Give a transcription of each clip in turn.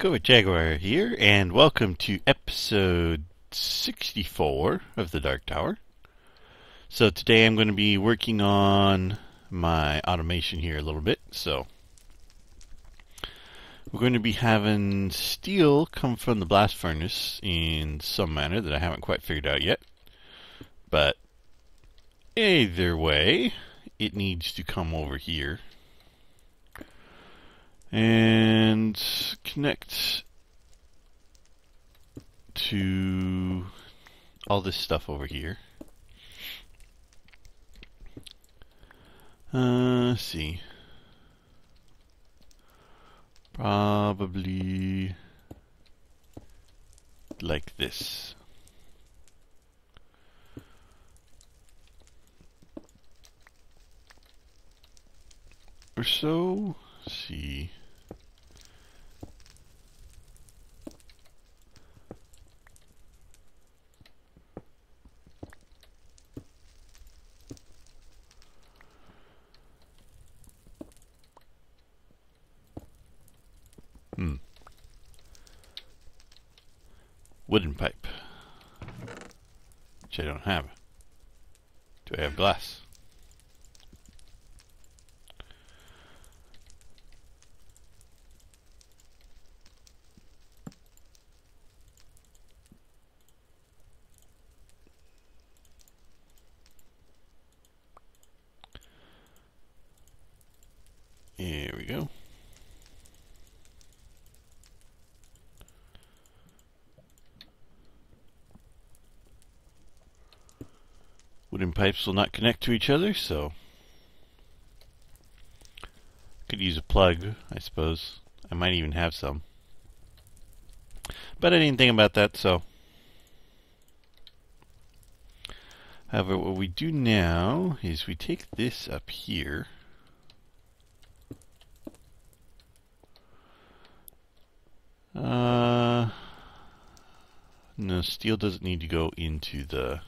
Go with Jaguar here, and welcome to episode 64 of the Dark Tower. So today I'm going to be working on my automation here a little bit. So we're going to be having steel come from the blast furnace in some manner that I haven't quite figured out yet. But either way, it needs to come over here and connect to all this stuff over here. Let's see. Probably like this. Or so. Let's see. Wooden pipe, which I don't have. Do I have glass? Here we go. Wooden pipes will not connect to each other, so could use a plug, I suppose. I might even have some. But I didn't think about that, so. However, what we do now is we take this up here. No, steel doesn't need to go into the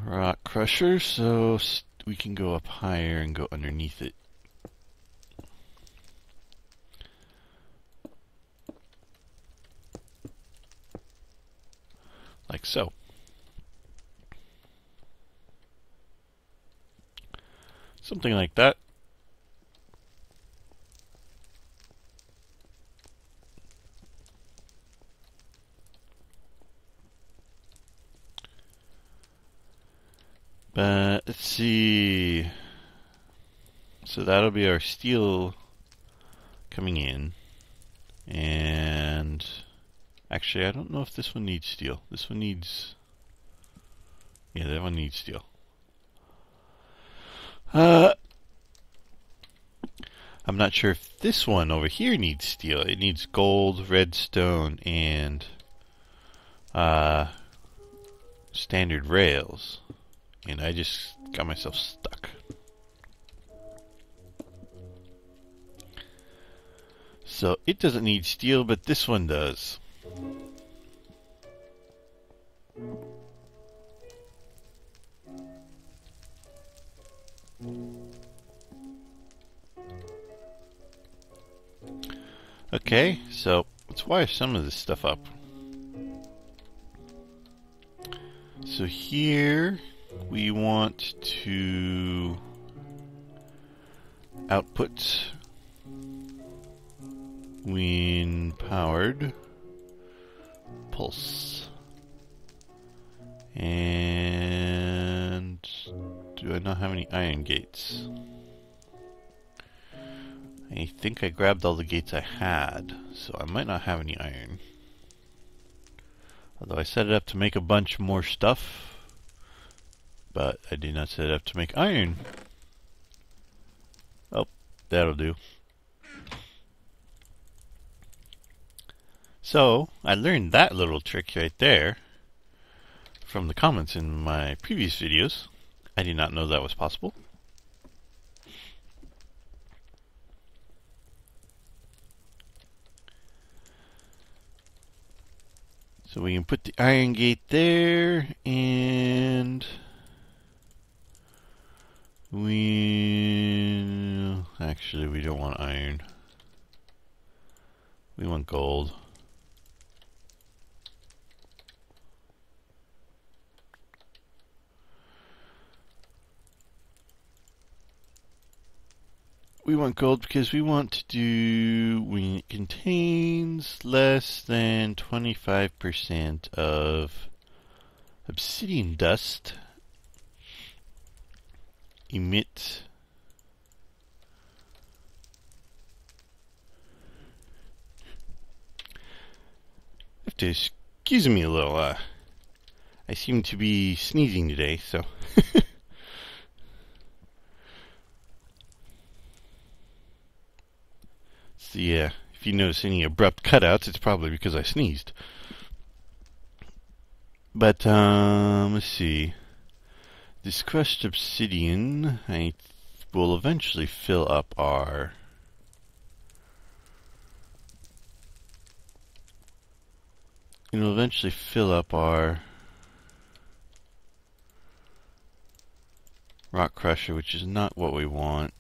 rock crusher, so we can go up higher and go underneath it. Like so. Something like that. But let's see. So that'll be our steel coming in. And actually, I don't know if this one needs steel. This one needs... yeah, that one needs steel. I'm not sure if this one over here needs steel. It needs gold, redstone, and standard rails. And I just got myself stuck. So it doesn't need steel, but this one does. Okay, so let's wire some of this stuff up. So here we want to output when powered pulse. And do I not have any iron gates? I think I grabbed all the gates I had, so I might not have any iron. Although I set it up to make a bunch more stuff, but I did not set it up to make iron. Oh, that'll do. So, I learned that little trick right there from the comments in my previous videos. I did not know that was possible. So we can put the iron gate there, and actually we don't want iron. We want gold. We want gold because we want to do when it contains less than 25% of obsidian dust, emit have to excuse me a little. I seem to be sneezing today, so. So yeah, if you notice any abrupt cutouts, it's probably because I sneezed. But let's see. This crushed obsidian, will eventually fill up our. It'll eventually fill up our rock crusher, which is not what we want.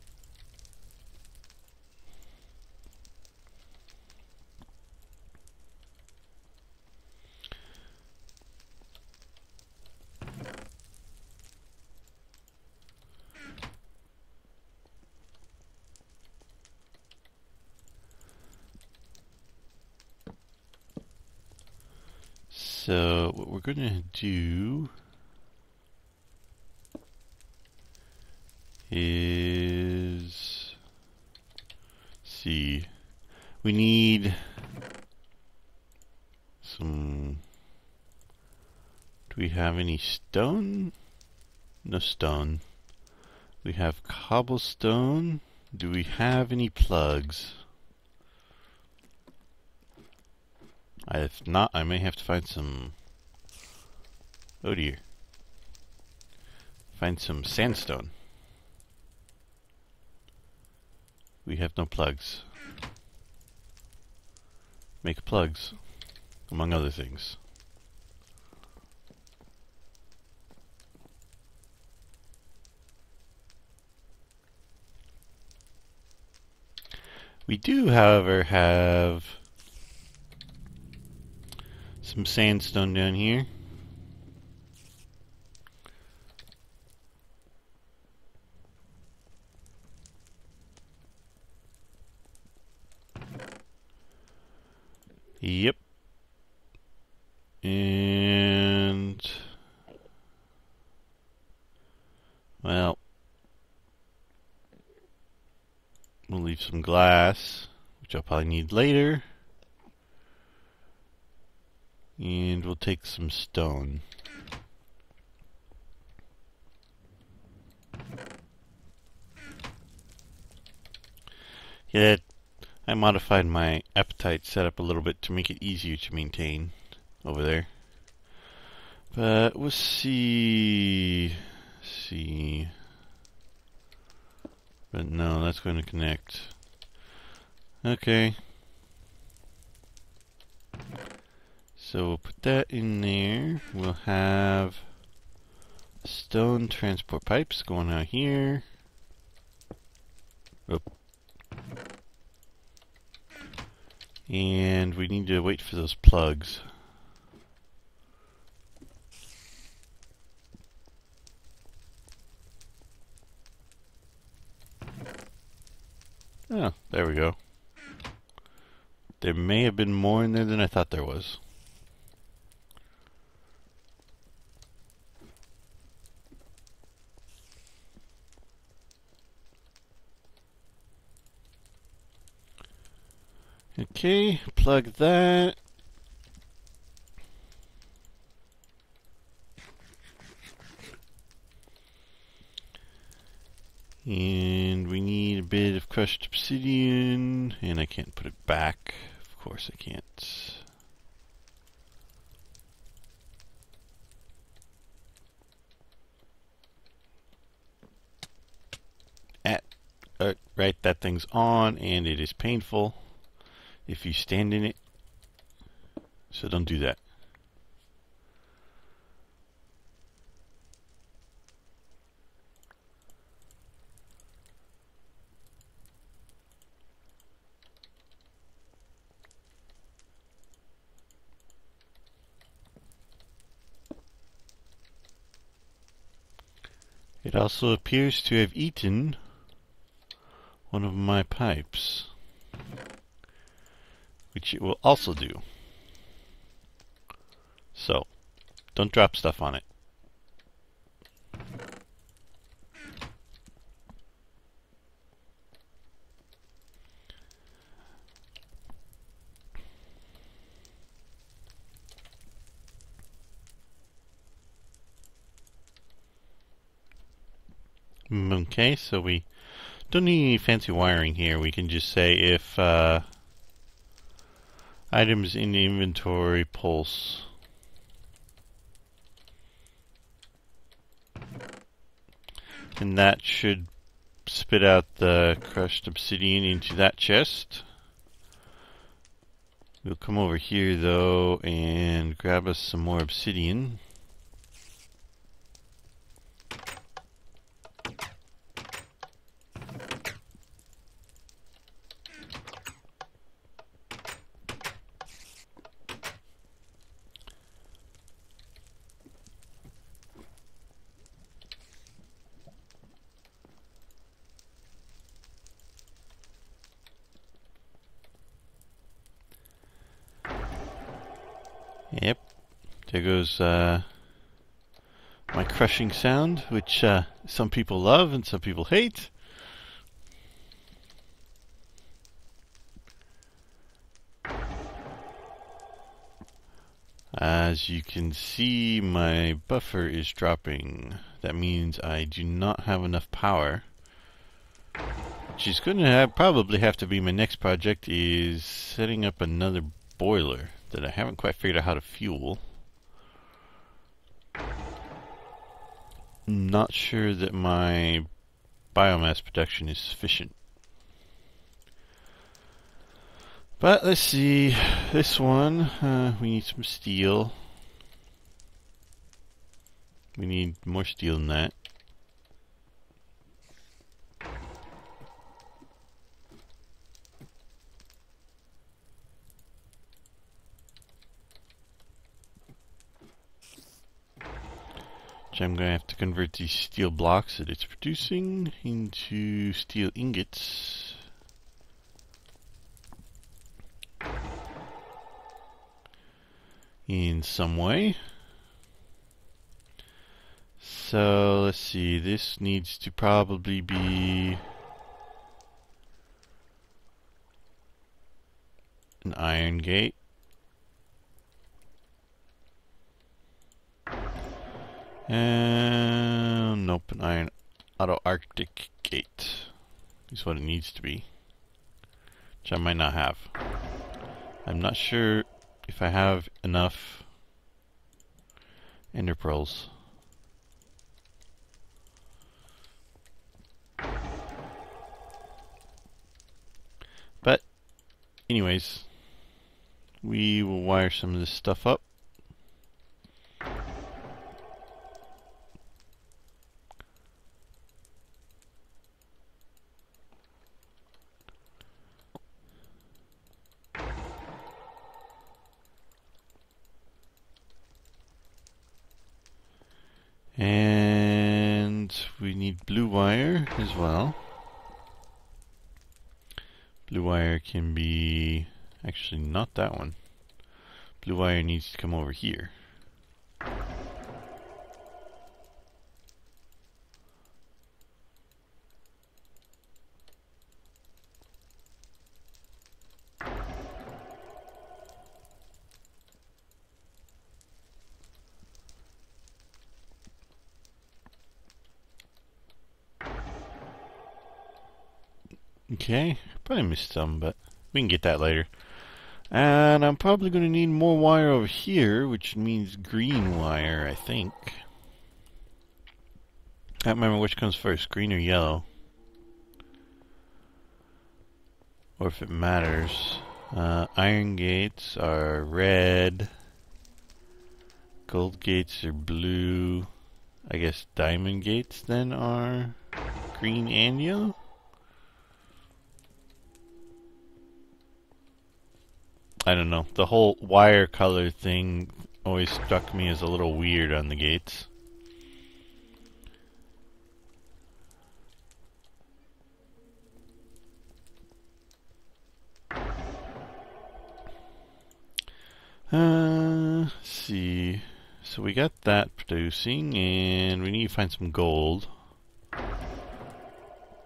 So what we're going to do is see. We need some. Do we have any stone? No stone. We have cobblestone. Do we have any plugs? If not, I may have to find some. Oh dear. Find some sandstone. We have no plugs. Make plugs, among other things. We do, however, have some sandstone down here. Yep. And well, we'll leave some glass, which I'll probably need later. And we'll take some stone. Yeah, I modified my appetite setup a little bit to make it easier to maintain over there. But we'll see. But no, that's going to connect. Okay. So we'll put that in there. We'll have stone transport pipes going out here. Oop. And we need to wait for those plugs. Oh, there we go. There may have been more in there than I thought there was. Okay, plug that. And we need a bit of crushed obsidian, and I can't put it back. Of course I can't. Right, that thing's on, and it is painful if you stand in it. So don't do that. It also appears to have eaten one of my pipes, which it will also do. So, don't drop stuff on it. Okay, so we don't need any fancy wiring here. We can just say if items in the inventory pulse. And that should spit out the crushed obsidian into that chest. We'll come over here though and grab us some more obsidian. Yep, there goes my crushing sound, which some people love and some people hate. As you can see, my buffer is dropping. That means I do not have enough power. Which is going to probably have to be my next project, is setting up another boiler that I haven't quite figured out how to fuel. Not sure that my biomass production is sufficient. But let's see, this one, we need some steel. We need more steel than that. Which I'm going to have to convert these steel blocks that it's producing into steel ingots. In some way. So let's see, this needs to probably be an iron gate. And nope, an iron auto arctic gate is what it needs to be, which I might not have. I'm not sure if I have enough ender pearls. But anyways, we will wire some of this stuff up. And we need blue wire as well. Blue wire can be, actually not that one. Blue wire needs to come over here. Okay, probably missed some, but we can get that later. And I'm probably going to need more wire over here, which means green wire, I think. I can't remember which comes first, green or yellow. Or if it matters. Iron gates are red. Gold gates are blue. I guess diamond gates then are green and yellow? I don't know. The whole wire color thing always struck me as a little weird on the gates. Let's see. So we got that producing, and we need to find some gold.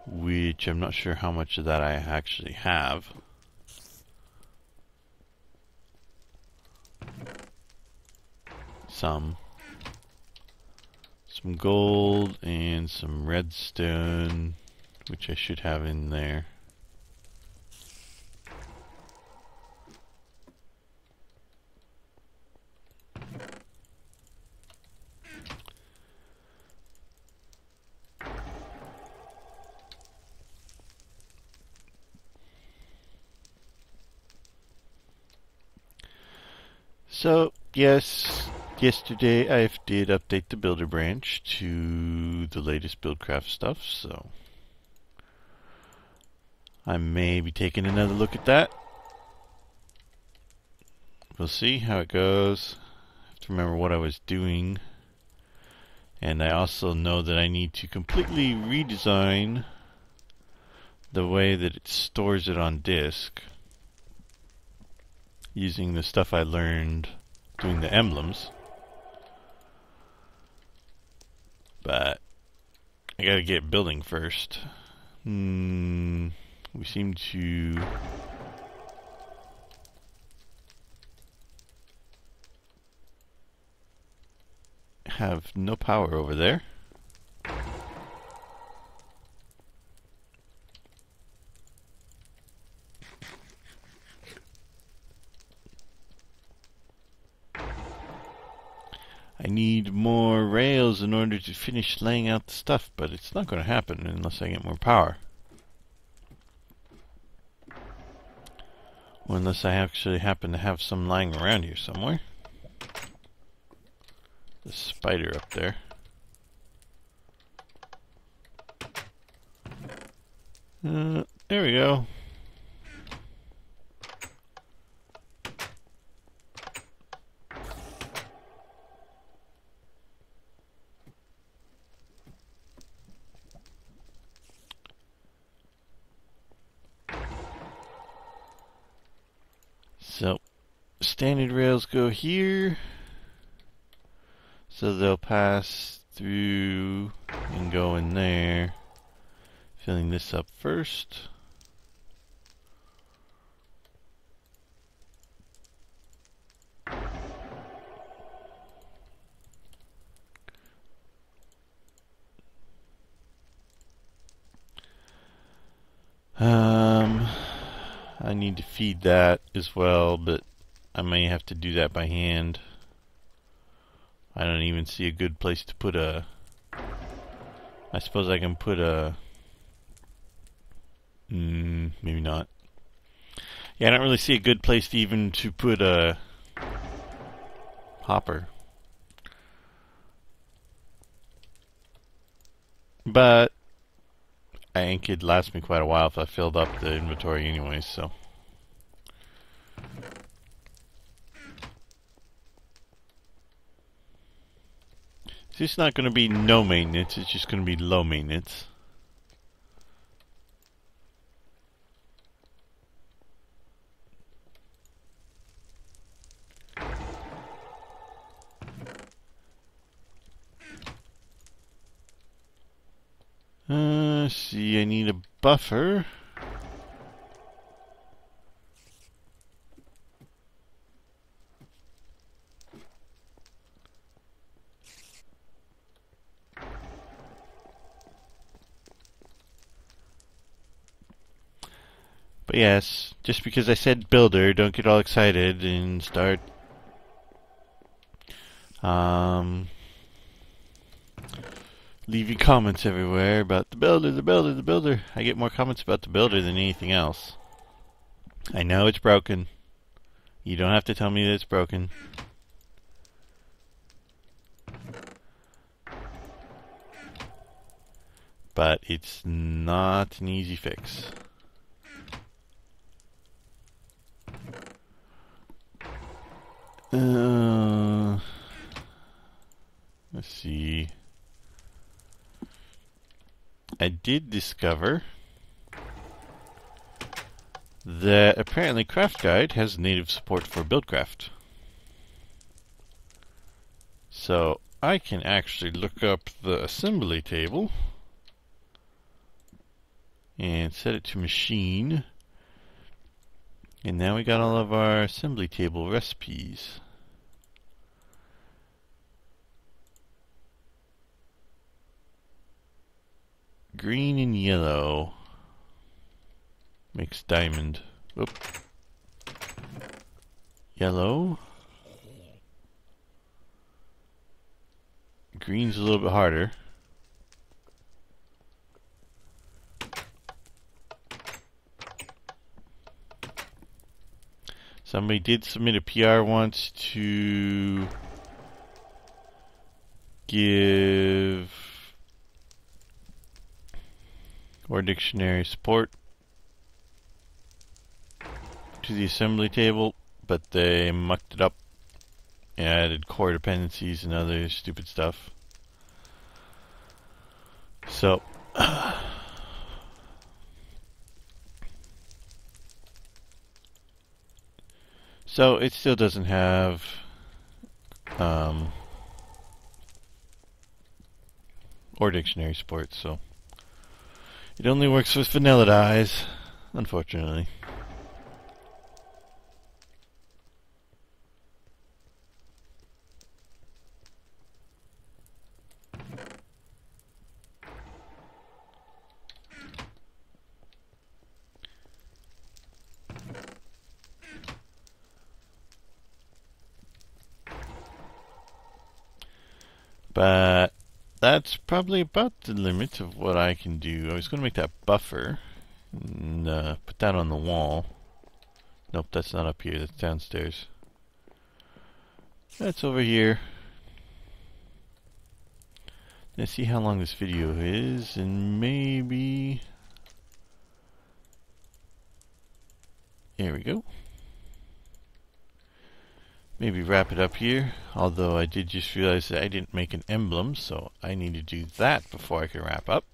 Which I'm not sure how much of that I actually have. Some gold and some redstone, which I should have in there. So, yes, yesterday I did update the builder branch to the latest buildcraft stuff, so I may be taking another look at that. We'll see how it goes. I have to remember what I was doing. And I also know that I need to completely redesign the way that it stores it on disk, using the stuff I learned doing the emblems. But I gotta get building first. We seem to have no power over there. I need more rails in order to finish laying out the stuff, but it's not going to happen unless I get more power. Or unless I actually happen to have some lying around here somewhere. The spider up there. There we go. So, standard rails go here. So they'll pass through and go in there. Filling this up first. I need to feed that as well, but I may have to do that by hand. I don't even see a good place to put a... I suppose I can put a... maybe not. Yeah, I don't really see a good place to even to put a hopper. But I think it'd last me quite a while if I filled up the inventory anyways, so. It's not going to be no maintenance, it's just going to be low maintenance. See, I need a buffer. But yes, just because I said builder, don't get all excited and start leaving comments everywhere about the builder, the builder, the builder. I get more comments about the builder than anything else. I know it's broken. You don't have to tell me that it's broken. But it's not an easy fix. Let's see. I did discover that apparently Craft Guide has native support for Buildcraft. So I can actually look up the assembly table and set it to machine. And now we got all of our assembly table recipes. Green and yellow makes diamond. Oop. Yellow. Green's a little bit harder. Somebody did submit a PR once to give Word Dictionary support to the assembly table, but they mucked it up and added core dependencies and other stupid stuff. So so it still doesn't have or dictionary support, so it only works with vanilla dyes, unfortunately. But that's probably about the limit of what I can do. I was going to make that buffer and put that on the wall. Nope, that's not up here. That's downstairs. That's over here. Let's see how long this video is, and maybe... There we go. Maybe wrap it up here, although I did just realize that I didn't make an emblem, so I need to do that before I can wrap up.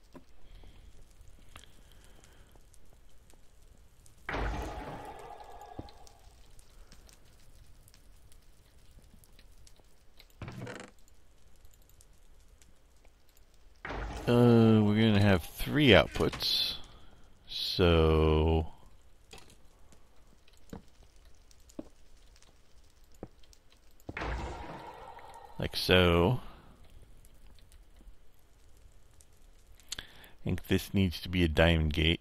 We're gonna have 3 outputs, so like so. I think this needs to be a diamond gate.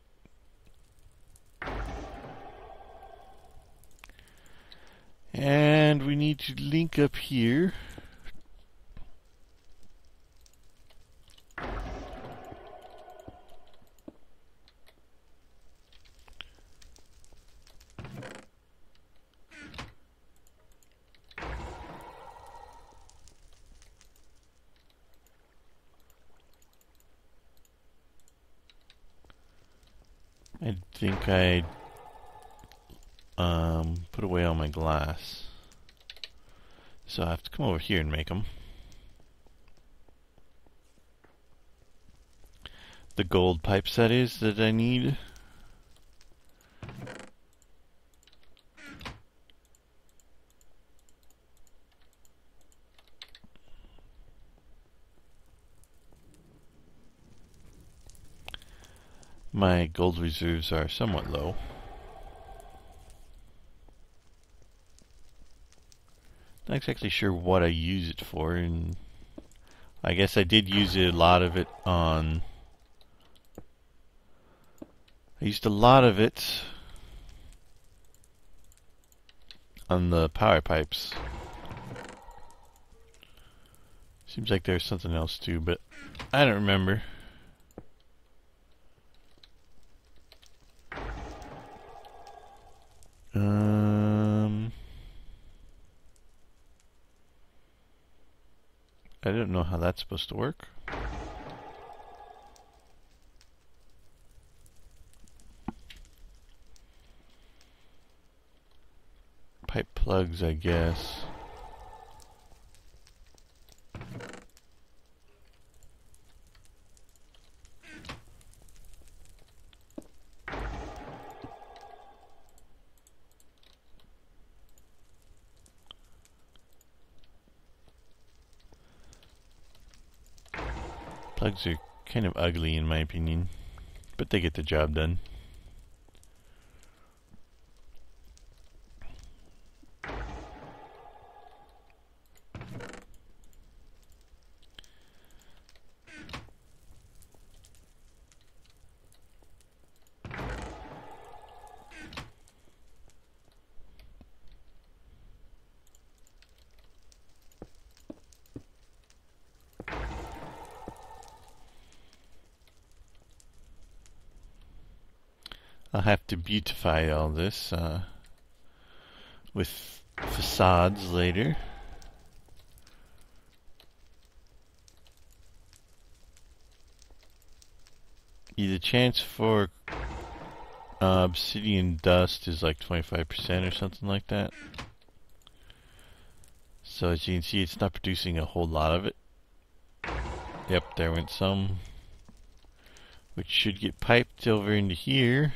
And we need to link up here. I think I put away all my glass, so I have to come over here and make them. The gold pipes, that is, that I need. My gold reserves are somewhat low. Not exactly sure what I use it for, and I guess I did use a lot of it on... I used a lot of it on the power pipes. Seems like there's something else too, but I don't remember. I don't know how that's supposed to work. Pipe plugs, I guess. Plugs are kind of ugly in my opinion, but they get the job done. I'll have to beautify all this with facades later. The chance for obsidian dust is like 25% or something like that. So as you can see, it's not producing a whole lot of it. Yep, there went some, which should get piped over into here.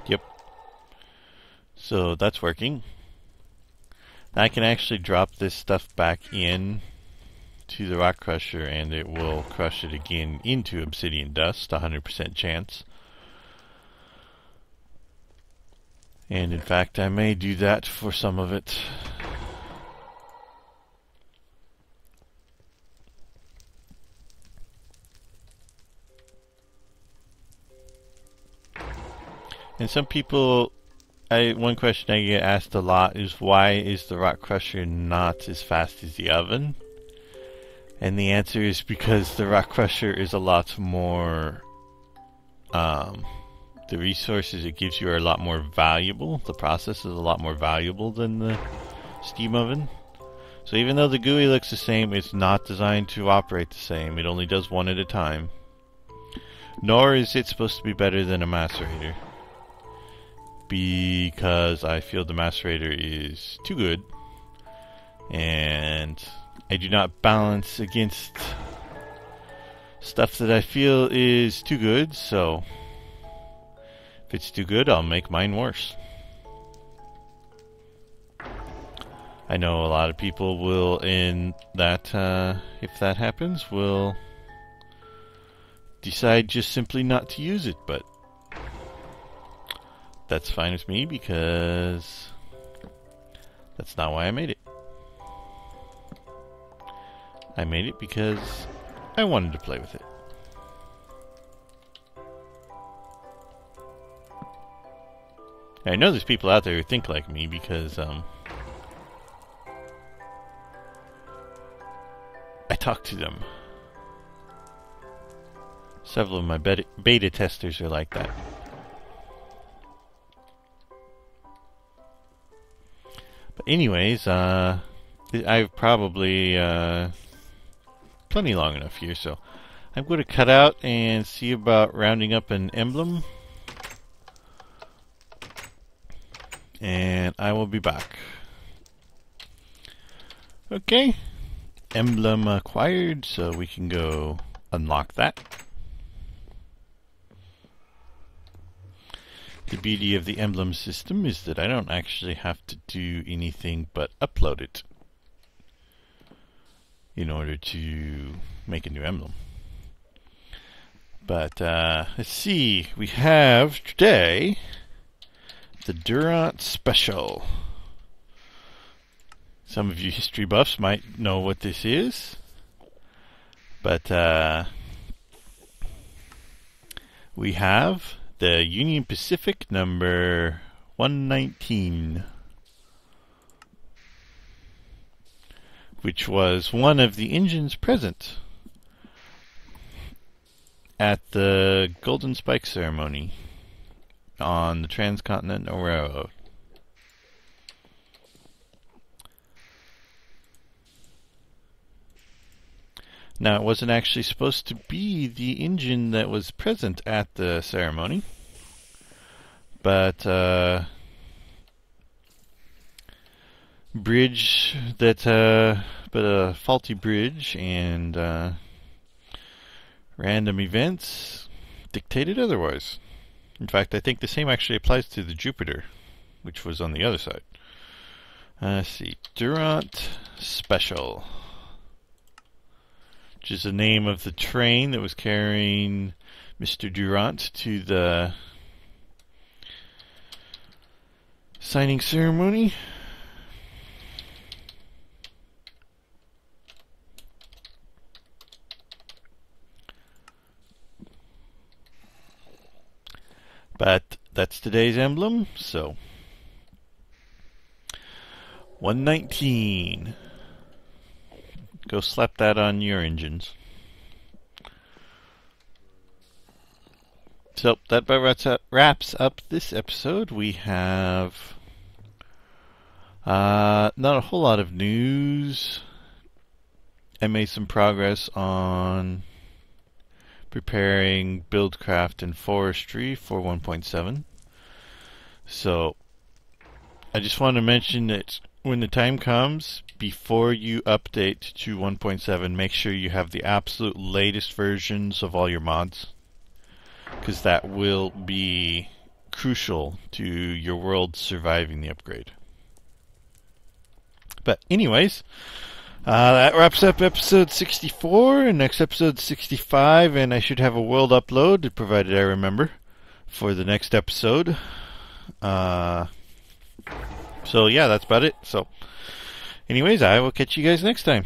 Yep. So that's working. Now I can actually drop this stuff back in to the rock crusher and it will crush it again into obsidian dust, 100% chance. And in fact, I may do that for some of it. And some people, one question I get asked a lot is, why is the rock crusher not as fast as the oven? And the answer is because the rock crusher is a lot more, the resources it gives you are a lot more valuable. The process is a lot more valuable than the steam oven. So even though the GUI looks the same, it's not designed to operate the same. It only does one at a time. Nor is it supposed to be better than a macerator, because I feel the macerator is too good, and I do not balance against stuff that I feel is too good, so if it's too good, I'll make mine worse. I know a lot of people will, in that, if that happens, will decide just simply not to use it, but that's fine with me because that's not why I made it. I made it because I wanted to play with it. I know there's people out there who think like me because I talk to them. Several of my beta testers are like that. But anyways, I've probably plenty long enough here, so I'm going to cut out and see about rounding up an emblem, and I will be back. Okay, emblem acquired, so we can go unlock that. The beauty of the emblem system is that I don't actually have to do anything but upload it in order to make a new emblem. But let's see, we have today the Durant Special. Some of you history buffs might know what this is, but we have the Union Pacific number 119, which was one of the engines present at the Golden Spike ceremony on the Transcontinental Railroad. Now, it wasn't actually supposed to be the engine that was present at the ceremony, but a faulty bridge and random events dictated otherwise. In fact, I think the same actually applies to the Jupiter, which was on the other side. Let's see, Durant Special, which is the name of the train that was carrying Mr. Durant to the signing ceremony. But that's today's emblem, so 119. Go slap that on your engines. So that about wraps up this episode. We have not a whole lot of news. I made some progress on preparing buildcraft and forestry for 1.7. So I just want to mention that when the time comes, before you update to 1.7, make sure you have the absolute latest versions of all your mods, because that will be crucial to your world surviving the upgrade. But anyways, that wraps up episode 64, and next episode 65, and I should have a world upload, provided I remember, for the next episode. So yeah, that's about it. So anyways, I will catch you guys next time.